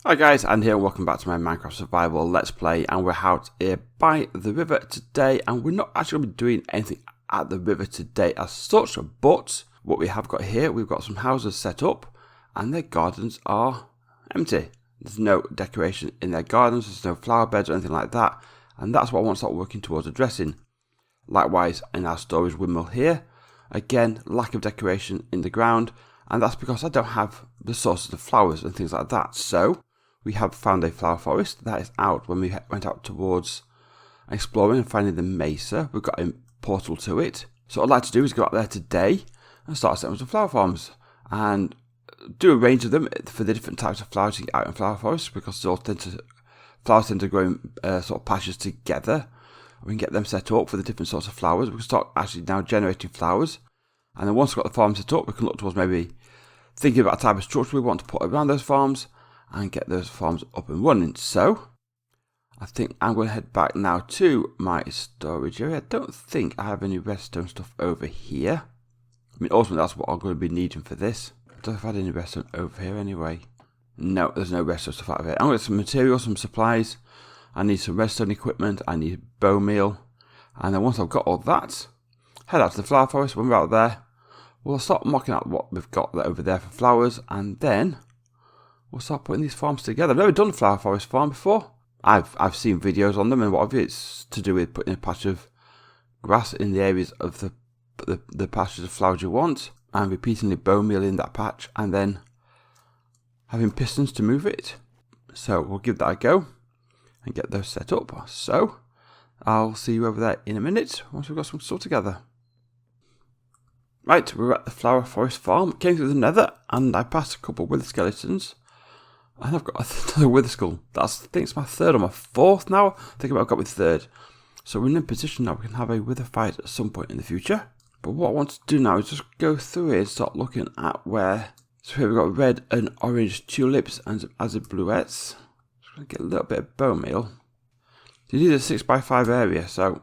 Hi guys, and here, welcome back to my Minecraft Survival Let's Play, and we're out here by the river today, and we're not actually going to be doing anything at the river today as such, but what we have got here, we've got some houses set up, and their gardens are empty. There's no decoration in their gardens, there's no flower beds or anything like that, and that's what I want to start working towards addressing. Likewise, in our storage windmill here, again, lack of decoration in the ground, and that's because I don't have the sources of flowers and things like that, so we have found a flower forest that is out when we went out towards exploring and finding the mesa. We've got a portal to it. So what I'd like to do is go out there today and start setting up some flower farms and do a range of them for the different types of flowers you get out in flower forests, because flowers tend to grow in sort of patches together. We can get them set up for the different sorts of flowers. We can start actually now generating flowers, and then once we've got the farm set up, we can look towards maybe thinking about a type of structure we want to put around those farms and get those farms up and running. So I think I'm going to head back now to my storage area. I don't think I have any redstone stuff over here. I mean, ultimately that's what I'm going to be needing for this. I don't know if I had any redstone over here anyway. No, there's no redstone stuff out of here. I'm going to get some materials, some supplies. I need some redstone equipment. I need bone meal. And then once I've got all that, head out to the flower forest. When we're out there, we'll start marking out what we've got over there for flowers, and then we'll start putting these farms together. I've never done a flower forest farm before. I've seen videos on them, and what it's to do with putting a patch of grass in the areas of the patches of flowers you want, and repeatedly bone meal in that patch, and then having pistons to move it. So we'll give that a go and get those set up. So I'll see you over there in a minute once we've got some stuff together. Right, we're at the flower forest farm. Came through the nether, and I passed a couple of wither skeletons. And I've got another wither skull. I think it's my third or my fourth now. I think I've got my third. So we're in a position now we can have a wither fight at some point in the future. But what I want to do now is just go through here and start looking at where. So here we've got red and orange tulips and some azure bluets. Just going to get a little bit of bone meal. This is a 6x5 area, so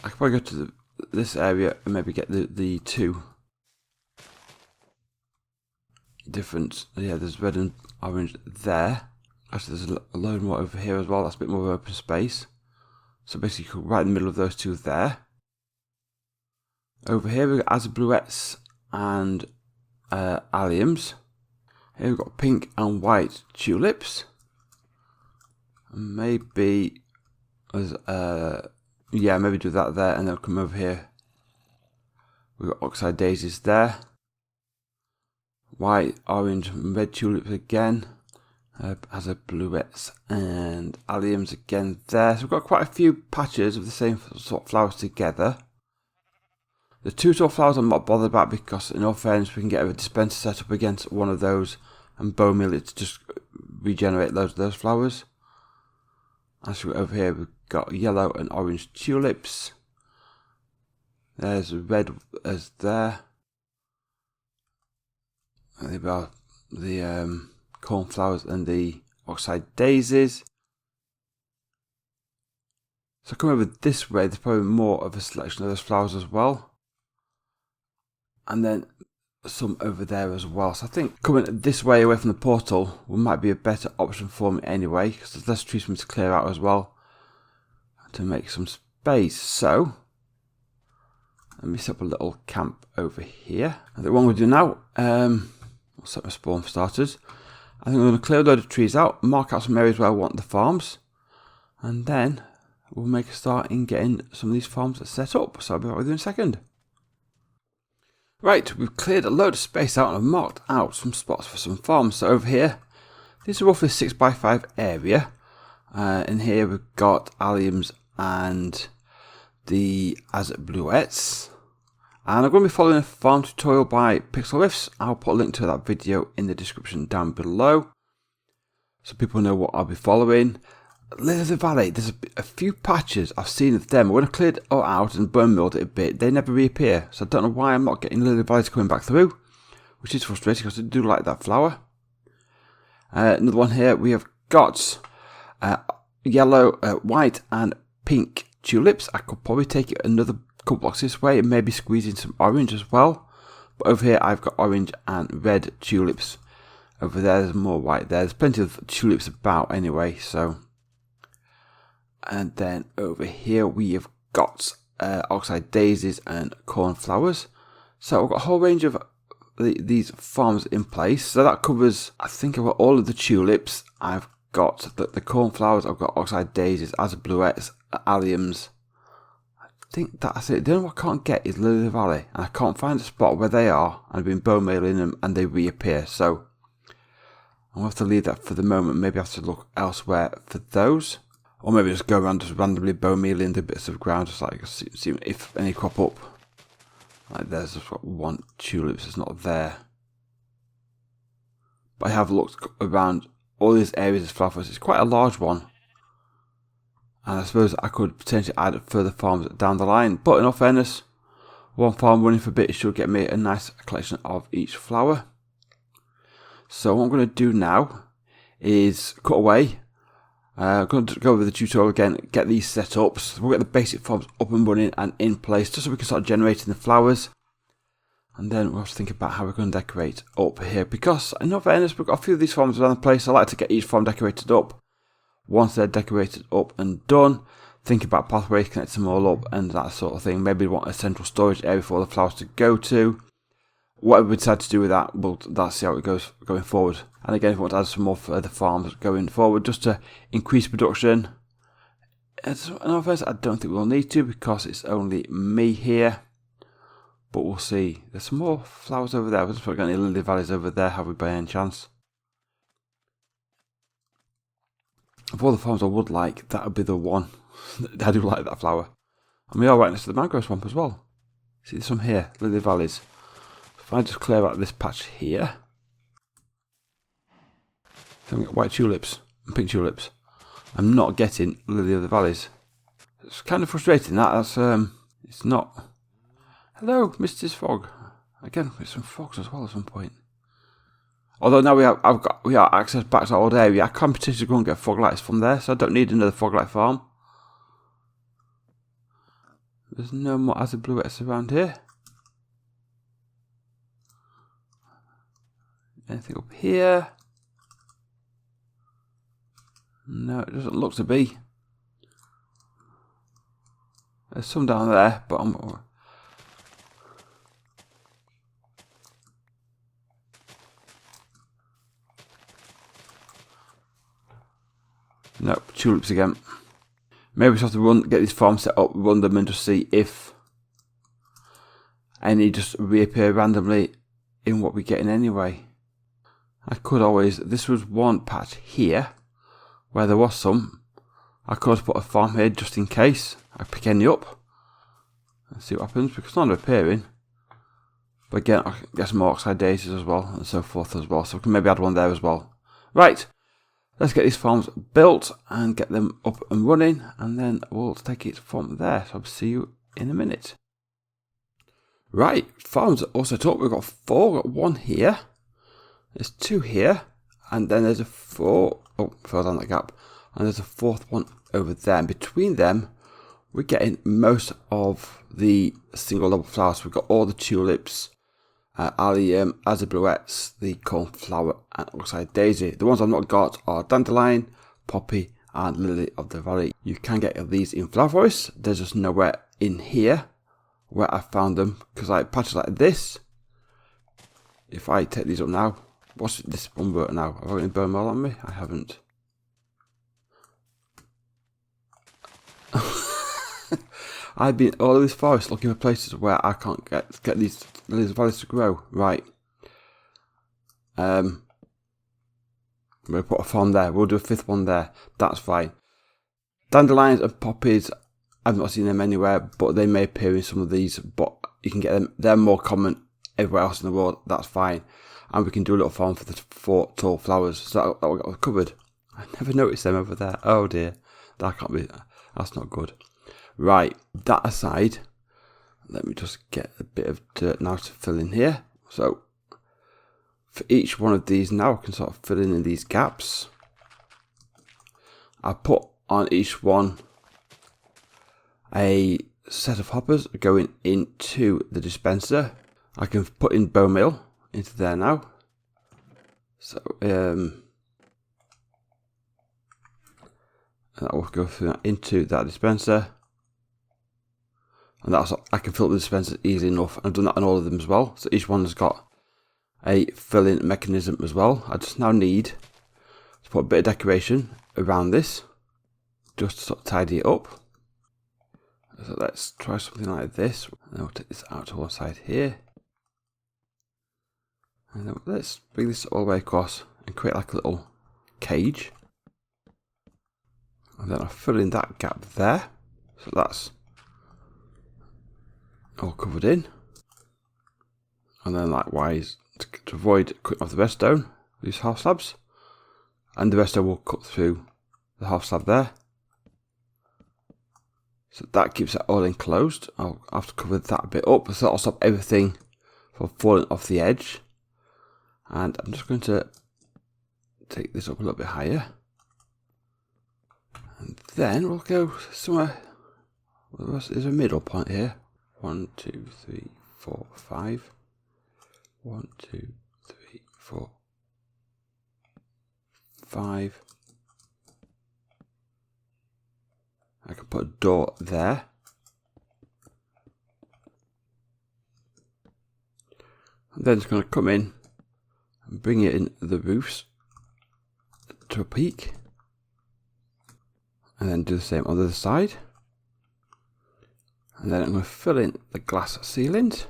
I could probably go to this area and maybe get the two different. Yeah, there's red and orange there. Actually, there's a load more over here as well. That's a bit more open space. So basically, right in the middle of those two there. Over here, we've got azure bluets and alliums. Here we've got pink and white tulips. And maybe there's yeah, maybe do that there, and then come over here. We've got oxide daisies there. White, orange, and red tulips again. Azure bluets and alliums again there. So we've got quite a few patches of the same sort of flowers together. The two sort of flowers I'm not bothered about, because in all fairness we can get a dispenser set up against one of those and bone meal it to just regenerate those flowers. Actually, over here we've got yellow and orange tulips. There's red as there. And they've got the cornflowers and the oxide daisies. So come over this way, there's probably more of a selection of those flowers as well. And then some over there as well. So I think coming this way away from the portal might be a better option for me anyway, because there's less trees for me to clear out as well to make some space. So let me set up a little camp over here. I think what I'm going to do now, I'll set my spawn for starters. I think I'm going to clear a load of trees out, mark out some areas where I want the farms, and then we'll make a start in getting some of these farms set up. So I'll be right with you in a second. Right, we've cleared a load of space out and I've marked out some spots for some farms. So over here, this is roughly a 6x5 area. In here we've got alliums and the azure bluets. And I'm going to be following a farm tutorial by Pixlriff. I'll put a link to that video in the description down below, so people know what I'll be following. Lily of the Valley, there's a few patches I've seen of them. When I cleared it out and bone milled it a bit, they never reappear. So I don't know why I'm not getting Lily of the Valleys coming back through, which is frustrating because I do like that flower. Another one here, we have got yellow, white and pink tulips. I could probably take it another couple blocks this way and maybe squeeze in some orange as well. But over here I've got orange and red tulips Over there's more white there. There's plenty of tulips about anyway, so. And then over here we have got oxeye daisies and cornflowers. So I've got a whole range of these farms in place. So that covers, I think I've got all of the tulips. I've got the cornflowers, I've got oxeye daisies, azabluettes, alliums. I think that's it. The only one I can't get is Lily of the Valley. And I can't find a spot where they are. I've been bone mailing them and they reappear. So I'll have to leave that for the moment. Maybe I have to look elsewhere for those. Or maybe just go around just randomly bone mealing the bits of ground, just like see if any crop up. Like there's just one tulip that's not there. But I have looked around all these areas of flower forest. It's quite a large one. And I suppose I could potentially add further farms down the line. But in all fairness, one farm running for a bit should get me a nice collection of each flower. So what I'm going to do now is cut away. I'm going to go over the tutorial again, get these set up. So we'll get the basic farms up and running and in place, just so we can start generating the flowers. And then we'll have to think about how we're going to decorate up here. Because in all fairness, we've got a few of these farms around the place. I like to get each farm decorated up. Once they're decorated up and done, think about pathways, connect them all up and that sort of thing. Maybe we want a central storage area for all the flowers to go to. Whatever we decide to do with that, that's how it goes going forward. And again, if we want to add some more further farms going forward, just to increase production. In all fairness, I don't think we'll need to because it's only me here. But we'll see. There's some more flowers over there. We've just got any lily valleys over there, have we by any chance? Of all the farms I would like, that would be the one. I do like that flower. And we are right next to the mangrove swamp as well. See, there's some here, lily valleys. If I just clear out this patch here. So we got white tulips and pink tulips. I'm not getting lily of the valleys. It's kind of frustrating that's it's not. Hello, Mrs. Fog. Again, with some fogs as well at some point. Although now we have access back to our old area, I can potentially go and get fog lights from there, so I don't need another fog light farm. There's no more azabluettes around here. Anything up here? No, it doesn't look to be. There's some down there, but nope, tulips again. Maybe we just have to get these farms set up, run them and just see if any just reappear randomly in what we're getting anyway. I could always, this was one patch here where there was some. I could put a farm here just in case I pick any up and see what happens because none are appearing. But again, I can get some more oxeye daisies as well and so forth as well. So we can maybe add one there as well. Right, let's get these farms built and get them up and running and then we'll take it from there. So I'll see you in a minute. Right, farms are all set up. We've got 4, we've got 1 here. There's 2 here, and then there's a 4, fell down that gap, and there's a 4th one over there, and between them, we're getting most of the single level flowers. We've got all the tulips, allium, azabluettes, the cornflower, and oxeye daisy. The ones I've not got are dandelion, poppy, and lily of the valley. You can get these in flower forests. There's just nowhere in here where I found them, because like patches like this, if I take these up now, what's this one work now? Have I got any bone meal on me? I haven't. I've been all over this forest looking for places where I can't get these lilies of valleys to grow. Right. We'll put a farm there. We'll do a 5th one there. That's fine. Dandelions and poppies, I've not seen them anywhere, but they may appear in some of these, but you can get them. They're more common everywhere else in the world. That's fine. And we can do a little farm for the 4 tall flowers. So that we got covered. I never noticed them over there. Oh dear. That can't be. That's not good. Right. That aside, let me just get a bit of dirt now to fill in here. So for each one of these now, I can sort of fill in these gaps. I put on each one a set of hoppers going into the dispenser. I can put in bone meal into there now. So that will go through that into that dispenser. And that's, I can fill the dispenser easily enough. I've done that on all of them as well. So each one has got a filling mechanism as well. I just now need to put a bit of decoration around this, just to sort of tidy it up. So let's try something like this. And then we'll take this out to one side here. And then let's bring this all the way across and create like a little cage. And then I'll fill in that gap there. So that's all covered in. And then likewise, to avoid cutting off the redstone, use half slabs. And the redstone will cut through the half slab there. So that keeps it all enclosed. I'll have to cover that a bit up, so that'll stop everything from falling off the edge. And I'm just going to take this up a little bit higher. And then we'll go somewhere. There's a middle point here. 1, 2, 3, 4, 5. 1, 2, 3, 4, 5. I can put a door there. And then it's going to come in and bring it in the roofs to a peak. And then do the same on the other side. And then I'm going to fill in the glass ceilings.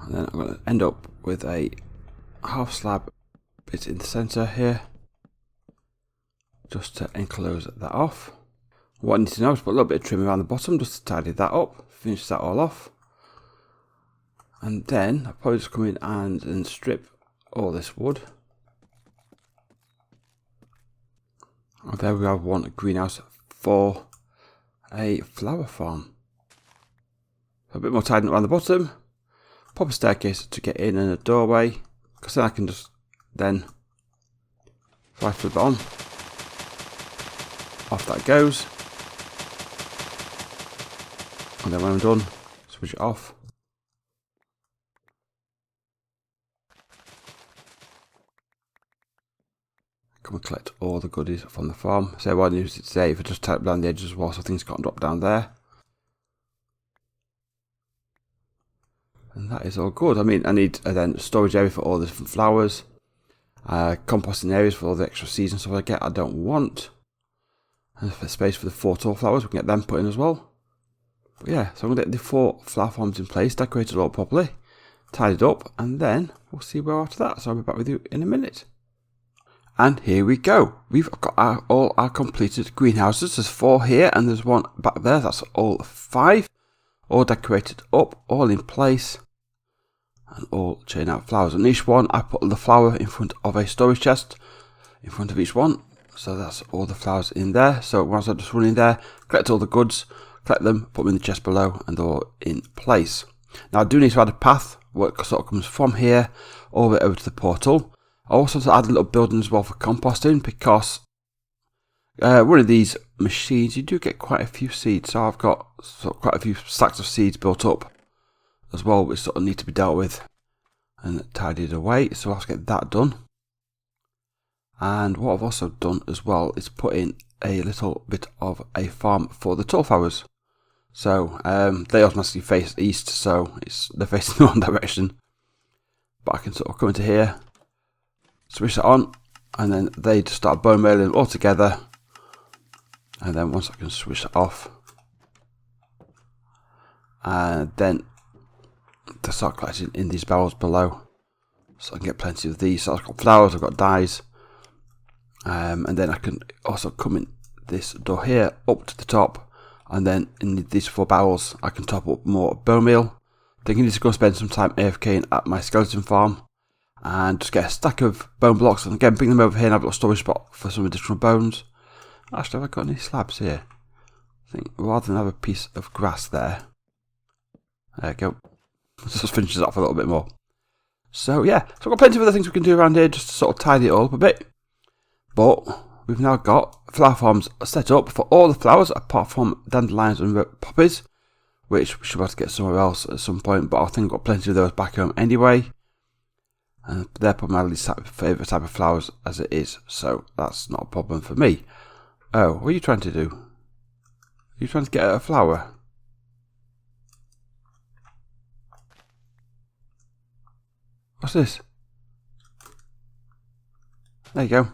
And then I'm going to end up with a half slab bit in the centre here, just to enclose that off. What I need to know is put a little bit of trim around the bottom just to tidy that up, finish that all off. And then I'll probably just come in and strip all this wood. And there we have one greenhouse for a flower farm. A bit more tidying around the bottom. Pop a staircase to get in and a doorway, because then I can just if I flip it on, off that goes. And then when I'm done, switch it off. Come and collect all the goodies from the farm. So what I use it today, if I just type down the edges as well, so things can't drop down there. And that is all good. I mean, I need then a storage area for all the different flowers, composting areas for all the extra seeds and stuff I get I don't want, and for space for the 4 tall flowers, we can get them put in as well. But yeah, so I'm going to get the 4 flower farms in place, decorated all properly, tidied up, and then we'll see where after that. So I'll be back with you in a minute. And here we go. We've got all our completed greenhouses. There's 4 here and there's 1 back there. That's all 5. All decorated up, all in place, and all churning out flowers. And each one, I put the flower in front of a storage chest in front of each one. So that's all the flowers in there. So once I just run in there, collect all the goods, collect them, put them in the chest below, and they're all in place. Now I do need to add a path where it sort of comes from here all the way over to the portal. I also have to add a little building as well for composting, because one of these machines, you do get quite a few seeds. So I've got quite a few stacks of seeds built up as well, which sort of need to be dealt with and tidied away. So I'll have to get that done. And what I've also done as well is put in a little bit of a farm for the tall flowers. So they automatically face east, so they're facing the wrong direction. But I can sort of come into here, switch it on, and then they just start bone mailing all together. And then once I can switch it off, and then to start collecting in these barrels below, so I can get plenty of these. So I've got flowers, I've got dyes, and then I can also come in this door here up to the top, and then in these 4 barrels I can top up more bone meal. Then I need to go spend some time AFKing at my skeleton farm and just get a stack of bone blocks, and again bring them over here and have a little storage spot for some additional bones. Actually, have I got any slabs here? I think rather than have a piece of grass there. There we go. Just finishes off a little bit more. So yeah, so I've got plenty of other things we can do around here just to sort of tidy it all up a bit. But we've now got flower farms set up for all the flowers apart from dandelions and poppies, which we should have to get somewhere else at some point, but I think I've got plenty of those back home anyway. And they're probably my least favourite type of flowers as it is, so that's not a problem for me. Oh, what are you trying to do? Are you trying to get a flower? What's this? There you go.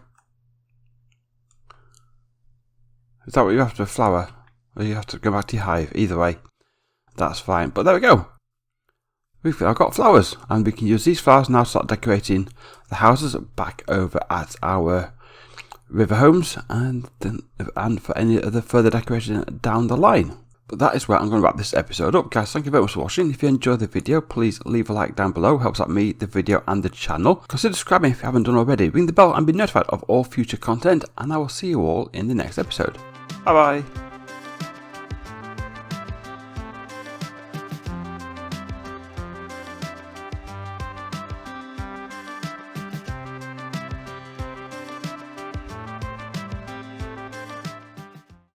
Is that what you have to, a flower? Or you have to go back to your hive? Either way, that's fine. But there we go. I've got flowers, and we can use these flowers now to start decorating the houses back over at our river homes, and for any other further decoration down the line. But that is where I'm going to wrap this episode up, guys. Thank you very much for watching. If you enjoyed the video, please leave a like down below. Helps out me, the video, and the channel. Consider subscribing if you haven't done already. Ring the bell and be notified of all future content, and I will see you all in the next episode. Bye bye.